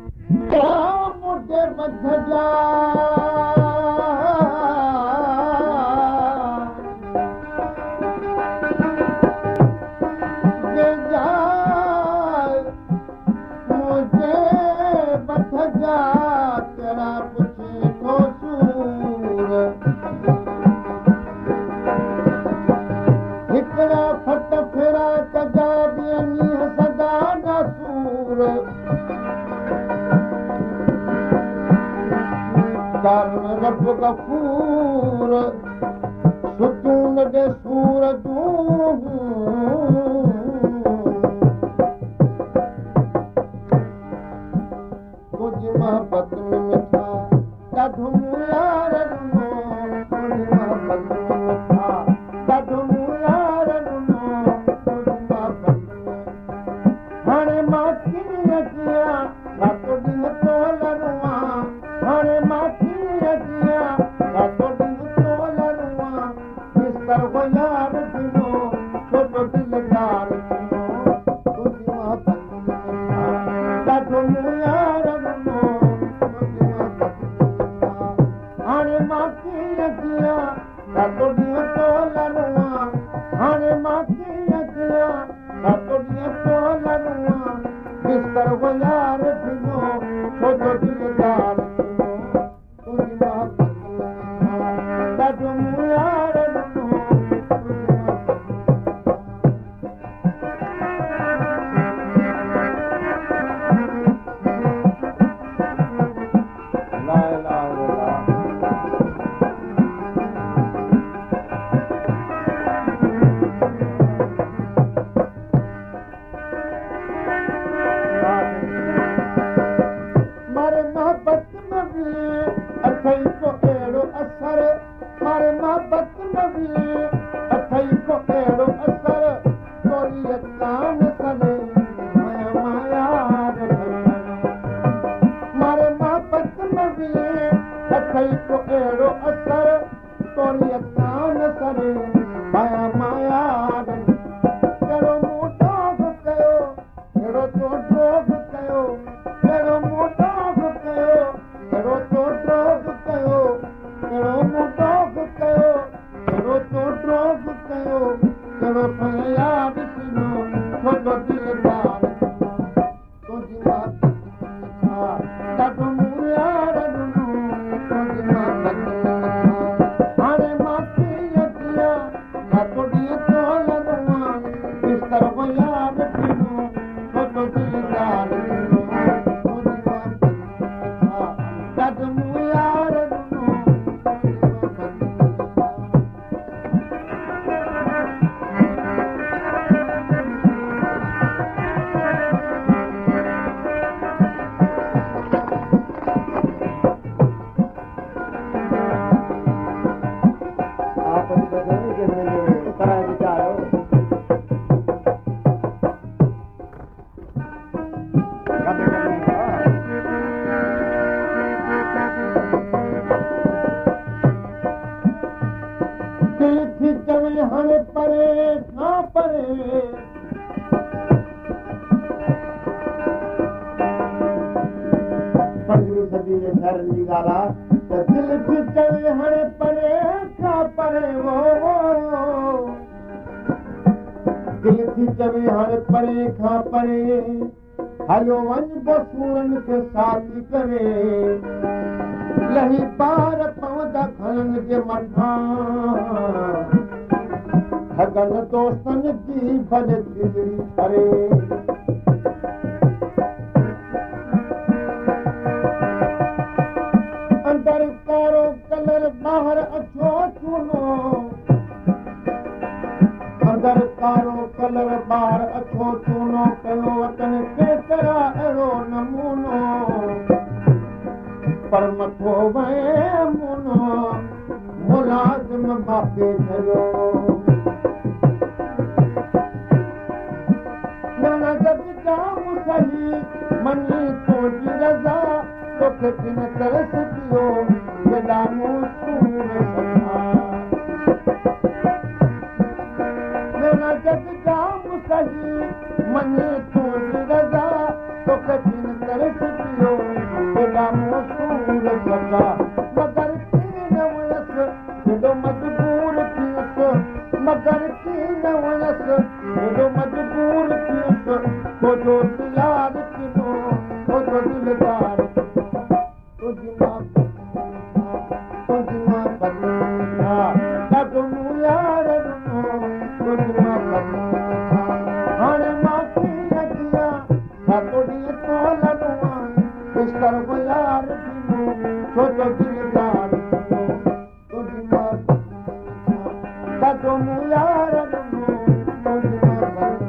मुझे मथ जा मुझे मथ जा तेरा पुछे तो सूर हिकड़ा फट फेरा कजा बियनी सदा न सूर कारण रब गफूर सुतून दे सूर तुझी मोहब्बत में मिठा ॾाढो यार ॾिनो तुझी मोहब्बत में मिठा ॾाढो यार ॾिनो तुझी मोहब्बत में हाणे मां कीअं अचियां रातो ॾींहुं तो लड़वां हाणे मां कीअं अचियां रातो ॾींहुं तो लड़वां बिस्तर को यार ॾिनो छोटो दिलदार ॾिनो तुझी मोहब्बत में मिठा ॾाढो यार ॾिनो तुझी मोहब्बत में मिठा हाणे मां कीअं अचियां रातो ॾींहुं तो लड़वां हाणे मां कीअं अचियां रातो ॾींहुं तो लड़वां बिस्तर को यार ॾिनो छोटो दिलदार ॾिनो तुझी मोहब्बत में मिठा ॾाढो यार ॾिनो तुझी मोहब्बत में ला इलाहा इल्लल्लाह मारे मोहब्बत में भी अथई को अहिड़ो असर मारे मोहब्बत में भी अथई को अहिड़ो असर तोरी कान सने माया माया मारे मोहब्बत में भी अथई को अहिड़ो असर तोरी कान सने माया माया कहिड़ो मूं ॾोग कयो कहिड़ो तो ॾोग कयो कहिड़ो मूं ॾोग कयो कहिड़ो तो ॾोग कयो कहिड़ो मूं ॾोग कयो कहिड़ो तो ॾोग कयो कहिड़ो यादि ॾिनो छोटो दिलदार ॾिनो तुंहिंजी मोहब्बत में मिठा ॾाढो यार ॾिनो तुंहिंजी मोहब्बत में मिठा हाणे मां कीअं अचियां रातो ॾींहुं तो लड़वां बिस्तर को यार ॾिनो छोटो दिलदार ॾिनो तुंहिंजी मोहब्बत में मिठा ॾाढो यार ॾिनो तुंहिंजी मोहब्बत में मिठा आप बताइए कि मैंने तरह विचारो दिल थी चवे हाणे परे खां परे पंजवीं सदी जे शहरनि जी ॻाल्हि आहे त दिल थी चवे हाणे परे खां परे वो दिल थी चवे हाणे परे खां परे हलो वञ बसूरनि खे साथी करे लही पार पवंदा खणनि जे मथां ठगनि दोस्तनि जी भले दिलड़ी करे अंदर कारो कलर ॿाहिरि अछो चूनो अंदर कारो कलर ॿाहिरि अछो चूनो कयो वतन केतिरा अहिड़ो नमूनो पर मथो वए मुनो मुलाज़िम बापे ठहियो नाना जब जाम सही मनी तुंहिंजी रज़ा तोखे किन तरस पियो केॾा मूं सूर सखा नाना जब जाम सही मनी तुंहिंजी रज़ा तोखे किन तरस पियो सका मगर कीन हुयसि हेॾो मजबूर थियुसि मगर कीन हुयसि हेॾो मजबूर थियुसि छोजो दिलार किनो छोजो दिलदार तुंहिंजी मां ॾाढो मूं यार ॾिनो तुंहिंजी मां हाणे मां कीअं कयां रातो ॾींहुं तो लॻो बिस्तर को यार ॾिनो छोजो दिलदार तुंहिंजी मां ॾाढो मूं यार ॾिनो तुंहिंजी मां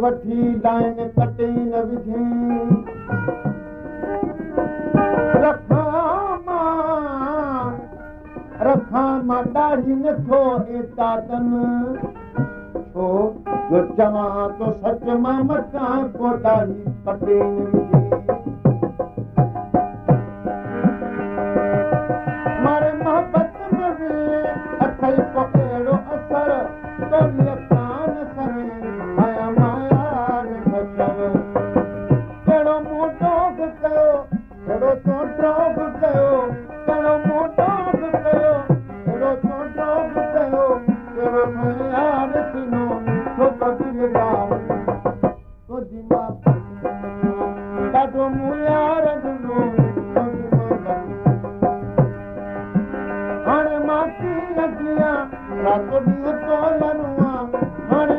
वठी लाइन कटे न विझे रखां मां ॾाढी नथो एतातन छो जो चवां तो सच मां मथां को ॾाढी कटे न विझे मारे मोहब्बत में बि अथई को अहिड़ो असर तो लिखान सरे ॾाढो मूं यार ॾिनो नदियां रात ॾींहं तोलनुआ हाणे